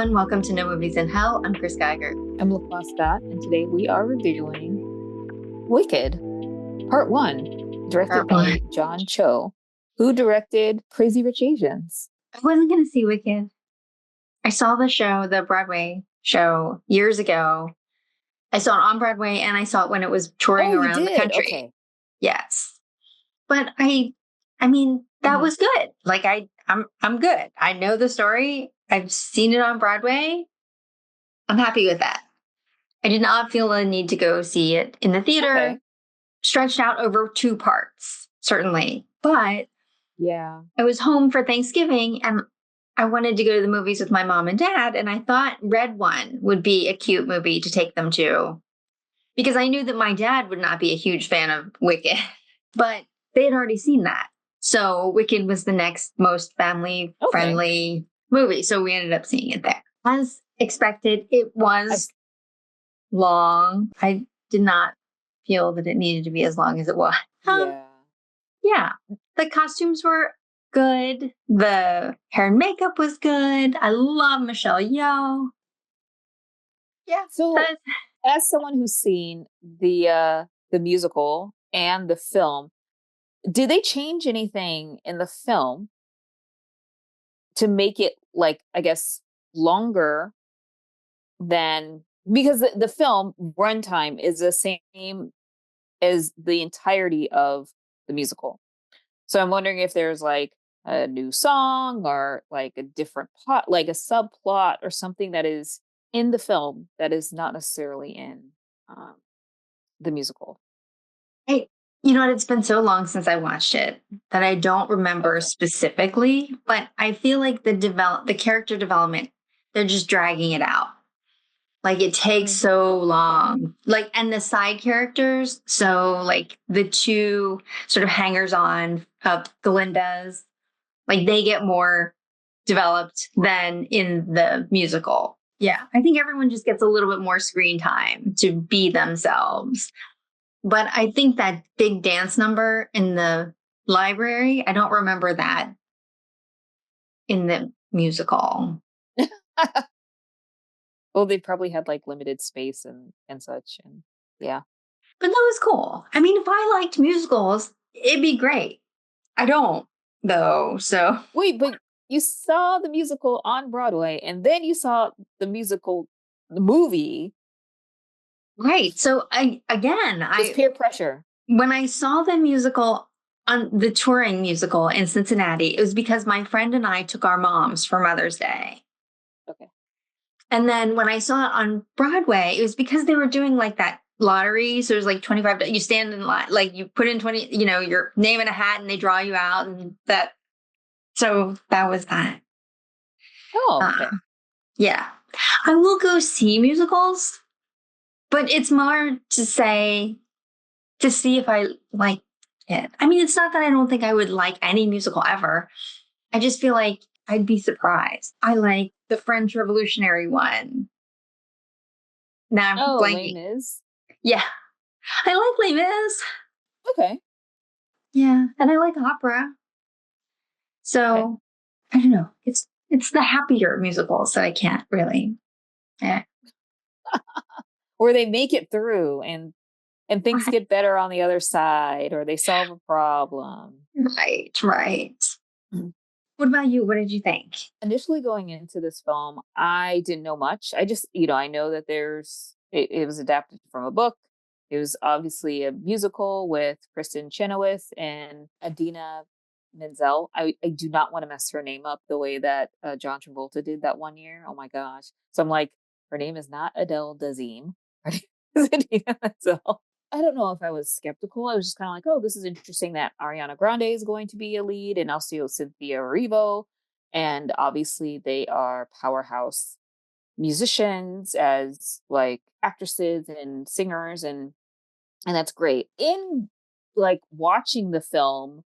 everyone. Welcome to No Movies in Hell. I'm Chris Geiger. I'm LaQuan Scott, and today we are reviewing Wicked, Part 1, directed by John Cho, who directed Crazy Rich Asians. I wasn't going to see Wicked. I saw the show, the Broadway show, years ago. I saw it on Broadway, and I saw it when it was touring around the country. Okay. Yes. But I mean, that was good. Like, I'm good. I know the story. I've seen it on Broadway. I'm happy with that. I did not feel the need to go see it in the theater, stretched out over 2 parts, certainly. But yeah, I was home for Thanksgiving and I wanted to go to the movies with my mom and dad. And I thought Red One would be a cute movie to take them to, because I knew that my dad would not be a huge fan of Wicked, but they had already seen that. So Wicked was the next most family friendly movie. So we ended up seeing it there. As expected, it was long. I did not feel that it needed to be as long as it was. Yeah. The costumes were good. The hair and makeup was good. I love Michelle Yeoh. Yeah. So as someone who's seen the musical and the film, did they change anything in the film to make it, like, I guess, longer than, because the film runtime is the same as the entirety of the musical. So I'm wondering if there's like a new song or like a different plot, like a subplot or something that is in the film that is not necessarily in the musical. You know what? It's been so long since I watched it that I don't remember specifically, but I feel like the character development, they're just dragging it out. Like, it takes so long. Like, and the side characters, so like the 2 sort of hangers-on of Galinda's, like, they get more developed than in the musical. Yeah, I think everyone just gets a little bit more screen time to be themselves. But I think that big dance number in the library, I don't remember that in the musical. Well, they probably had like limited space and such, and yeah. But that was cool. I mean, if I liked musicals, it'd be great. I don't, though, so. Wait, but you saw the musical on Broadway, and then you saw the movie. Right. So, It's peer pressure. When I saw the musical, on the touring musical in Cincinnati, it was because my friend and I took our moms for Mother's Day. Okay. And then when I saw it on Broadway, it was because they were doing like that lottery. So it was like 25, you stand in line, like you put in 20, your name in a hat and they draw you out, and that. So that was that. Oh, okay. Yeah. I will go see musicals, but it's more to see if I like it. I mean, it's not that I don't think I would like any musical ever. I just feel like I'd be surprised. I like the French Revolutionary one. Now I'm blanking. Les Mis. Yeah. I like Les Mis. Okay. Yeah. And I like opera. So, I don't know. It's the happier musicals that I can't really. Or they make it through and things get better on the other side, or they solve a problem. Right. What about you? What did you think? Initially going into this film, I didn't know much. I just, I know that it was adapted from a book. It was obviously a musical with Kristen Chenoweth and Adina Menzel. I do not want to mess her name up the way that John Travolta did that one year. Oh my gosh. So I'm like, her name is not Adele Dazeem. Her name is Adina Menzel. I don't know if I was skeptical. I was just kind of like, oh, this is interesting that Ariana Grande is going to be a lead, and also Cynthia Erivo. And obviously they are powerhouse musicians as like actresses and singers, and that's great. In like watching the film,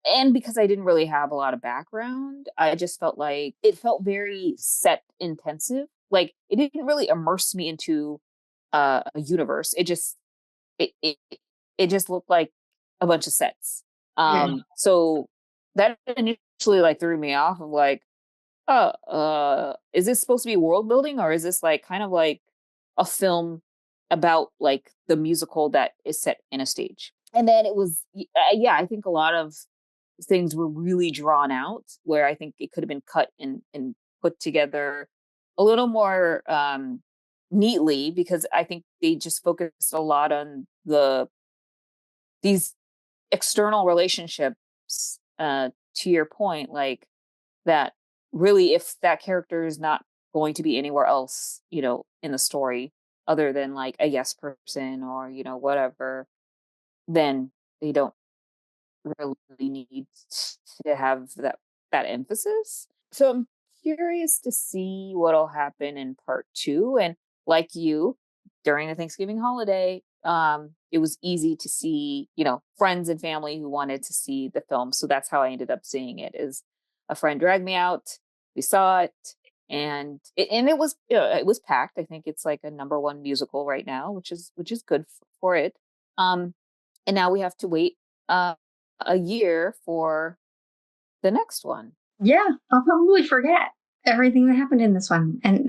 and because I didn't really have a lot of background, I just felt like it felt very set intensive. Like, it didn't really immerse me into a universe. It just looked like a bunch of sets. So that initially like threw me off of like, Is this supposed to be world building, or is this like kind of like a film about like the musical that is set in a stage? And then it was, yeah, I think a lot of things were really drawn out, where I think it could have been cut and put together a little more neatly, because I think they just focused a lot on these external relationships, to your point, like that really, if that character is not going to be anywhere else, in the story other than like a yes person, or whatever, then they don't really need to have that emphasis. So I'm curious to see what'll happen in part two. And like you, during the Thanksgiving holiday, it was easy to see, friends and family who wanted to see the film. So that's how I ended up seeing it. Is a friend dragged me out, we saw it, and it was, it was packed. I think it's like a number one musical right now, which is good for it. And now we have to wait uh a year for the next one. Yeah, I'll probably forget everything that happened in this one. And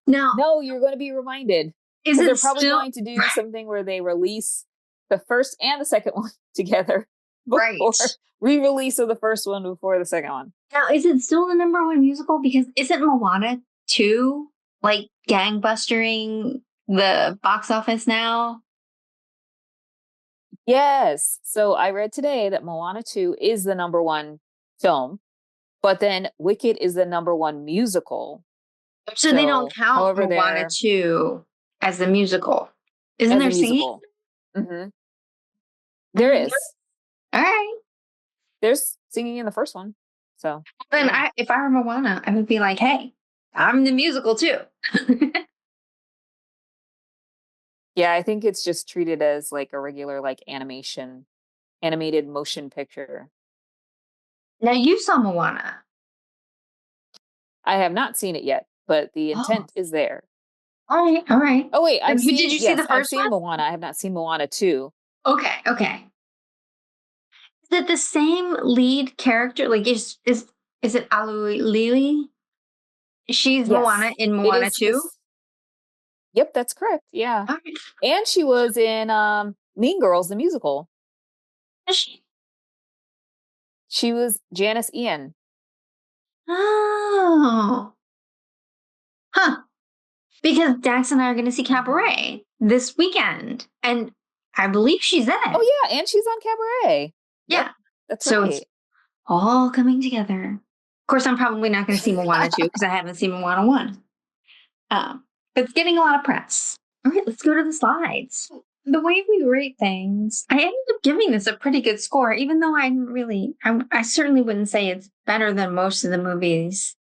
now, No, you're going to be reminded, is because they're it probably still going to do something where they release the first and the second one together right? before re-release of the first one before the second one. Now, is it still the number one musical? Because isn't Moana 2 like gangbustering the box office now? Yes. So I read today that Moana 2 is the number one film, but then Wicked is the number one musical. So they don't So, count however, Moana they're 2 as the musical. Isn't as a there singing? musical. Hmm. There Mm, is. all right. There's singing in the first one. So, Then yeah. if I were Moana, I would be like, hey, I'm the musical too. Yeah, I think it's just treated as like a regular like animated motion picture. Now you saw Moana. I have not seen it yet, but the Oh, intent is there. all right, all right. Oh wait, Did you see the I've first seen one? Moana. I have not seen Moana 2. Okay, okay. Is it the same lead character? Like, is it Alu Lily? She's Moana Yes. in It Moana is too. this. Yep, that's correct. Yeah. All right. And she was in Mean Girls the musical. Is she? She was Janice Ian. Oh, huh. Because Dax and I are going to see Mhm. Cabaret this weekend, and I believe she's in it. Oh yeah, and she's on Cabaret. Yep, Yeah. that's So it's right. all coming together. Of course, I'm probably not going to see Moana 2 because I haven't seen Moana 1. But it's getting a lot of press. All right, let's go to the slides. The way we rate things, I ended up giving this a pretty good score, even though I certainly wouldn't say it's better than most of the movies,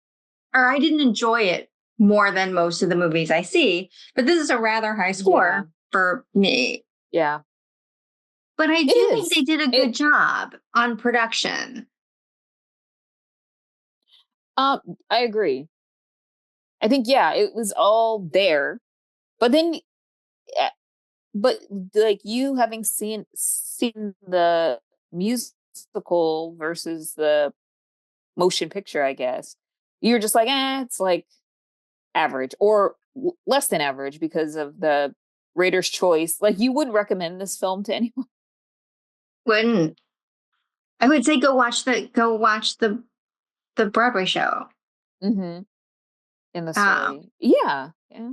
or I didn't enjoy it more than most of the movies I see. But this is a rather high Yeah. score for me. Yeah. But I It do think they is. did a good It job on production. um I agree. I think, yeah, it was all there. But then, eh, but like you having seen the musical versus the motion picture, I guess you're just like, it's like average, or less than average, because of the Raiders' choice. Like, you wouldn't recommend this film to anyone. Wouldn't I would say go watch the Broadway show. Hmm. In the Um, story, yeah, yeah.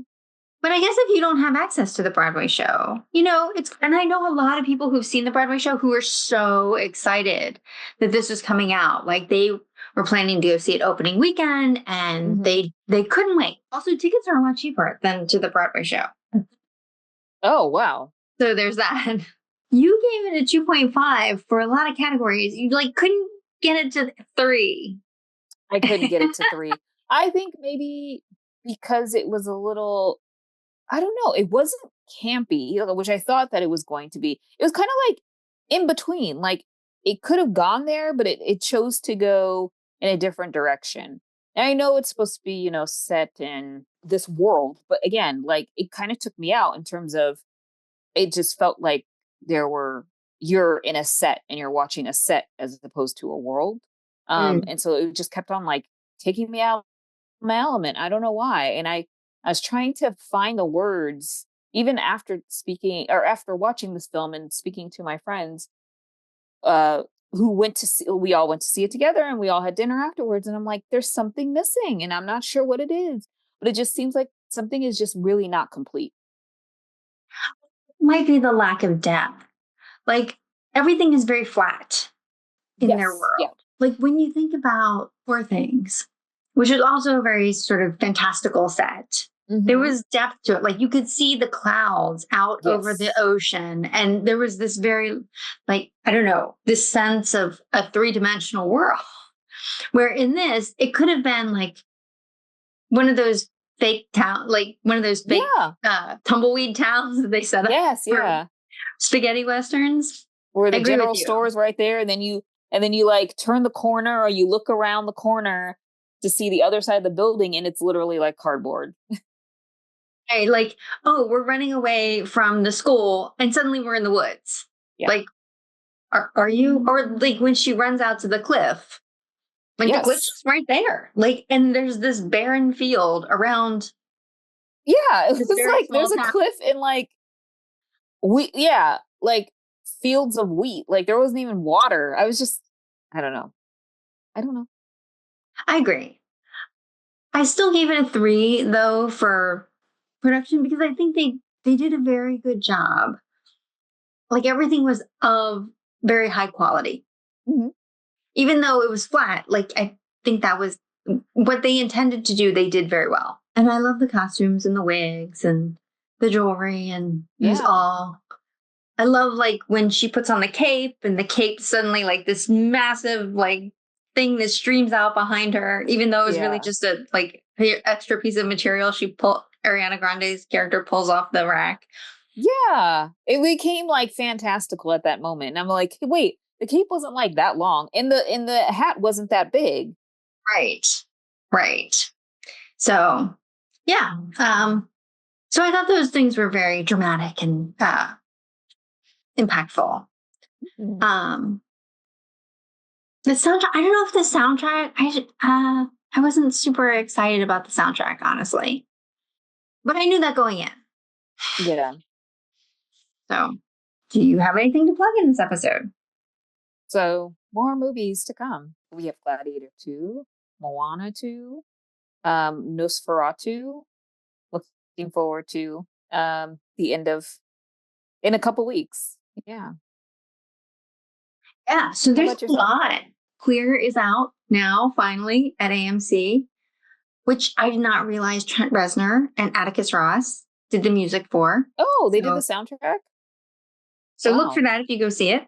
but I guess if you don't have access to the Broadway show, it's, and I know a lot of people who've seen the Broadway show who are so excited that this was coming out. Like they were planning to go see it opening weekend and Hmm. they couldn't wait. Also, tickets are a lot cheaper than to the Broadway show. Oh wow. So there's that. You gave it a 2.5 for a lot of categories. You like couldn't get it to 3. I couldn't get it to 3. I think maybe because it was a little, I don't know, it wasn't campy, which I thought that it was going to be. It was kind of like in between. Like, it could have gone there, but it chose to go in a different direction. And I know it's supposed to be, set in this world, but again, like, it kind of took me out in terms of, it just felt like you're in a set and you're watching a set as opposed to a world. Mm. And so it just kept on like taking me out of my element. I don't know why. And I was trying to find the words even after speaking or after watching this film and speaking to my friends uh who went to see, we all went to see it together and we all had dinner afterwards, and I'm like, there's something missing and I'm not sure what it is, but it just seems like something is just really not complete. Might be the lack of depth. Like everything is very flat in their Yes. Yeah. world. Like when you think about Poor Things, which is also a very sort of fantastical set, there was depth to it. Like you could see the clouds out over the Yes. ocean. And there was this very, like, I don't know, this sense of a three-dimensional world. Where in this, it could have been like one of those fake town, like one of those fake tumbleweed towns that they set up Yes. for Yeah. spaghetti westerns. Where I the agree with general you. store is right there, and then you like turn the corner or you look around the corner to see the other side of the building, and it's literally like cardboard. Right, like, oh, we're running away from the school, and suddenly we're in the woods. Yeah. Like, are you? Or like when she runs out to the cliff, like the cliff's Yes. just right there. Like, and there's this barren field around Yeah, it this was very like small there's a town. cliff and like like fields of wheat. Like there wasn't even water. I was just I don't know. I don't know. I agree. I still gave it a 3 though for production because I think they did a very good job. Like everything was of very high quality. Mhm. Even though it was flat, like I think that was what they intended to do, they did very well. And I love the costumes and the wigs and the jewelry, and it was Yeah. all. I love like when she puts on the cape and the cape suddenly like this massive like thing that streams out behind her, even though it was really Yeah. just a like extra piece of material Ariana Grande's character pulls off the rack. Yeah. It became like fantastical at that moment. And I'm like, "Hey, wait, the cape wasn't like that long. And the hat wasn't that big." Right. Right. So yeah. So I thought those things were very dramatic and impactful. Mhm. The soundtrack. I don't know if the soundtrack. I wasn't super excited about the soundtrack, honestly, but I knew that going in. Yeah. So, do you have anything to plug in this episode? So more movies to come. We have Gladiator 2, Moana 2, Nosferatu. Looking forward to the end of in a couple weeks. Yeah. Yeah. So How there's about a yourself? lot. Queer is out now, finally at AMC, which I did not realize Trent Reznor and Atticus Ross did the music for. Oh, they did the So, soundtrack? so look for Wow. that if you go see it.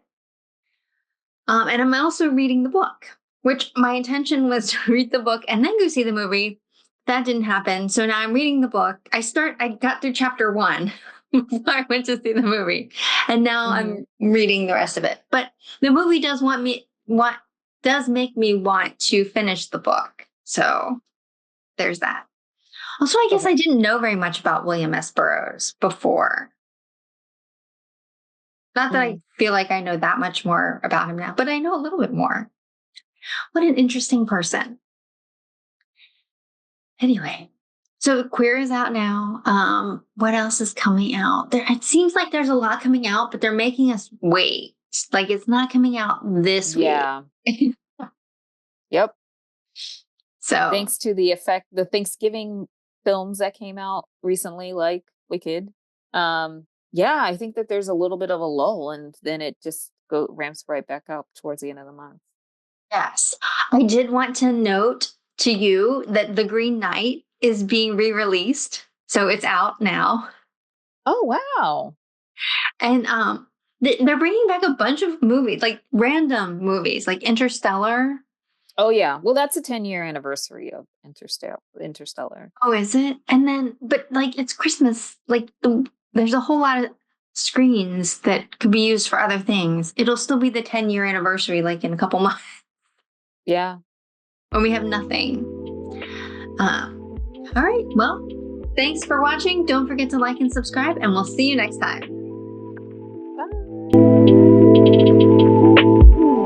And I'm also reading the book, which my intention was to read the book and then go see the movie. That didn't happen. So now I'm reading the book. I got through chapter 1 before I went to see the movie. And now I'm reading the rest of it. But the movie does make me want to finish the book. So there's that. Also, I guess Okay. I didn't know very much about William S. Burroughs before. Not that I feel like I know that much more about him now, but I know a little bit more. What an interesting person. Anyway, so Queer is out now. What else is coming out? It seems like there's a lot coming out, but they're making us wait. Like it's not coming out this week. Yeah. Yep. So Thanks to the Thanksgiving films that came out recently, like Wicked. Yeah, I think that there's a little bit of a lull, and then it just ramps right back up towards the end of the month. yes, I did want to note to you that The Green Knight is being re-released. So it's out now. Oh wow. And they're bringing back a bunch of movies, like random movies, like Interstellar. Oh yeah. Well, that's a 10-year anniversary of Interstellar. Oh, is it? And then, but like it's Christmas. Like there's a whole lot of screens that could be used for other things. It'll still be the 10-year anniversary, like in a couple months, Yeah. when we have nothing. All right. Well, thanks for watching. Don't forget to like and subscribe, and we'll see you next time. Bye.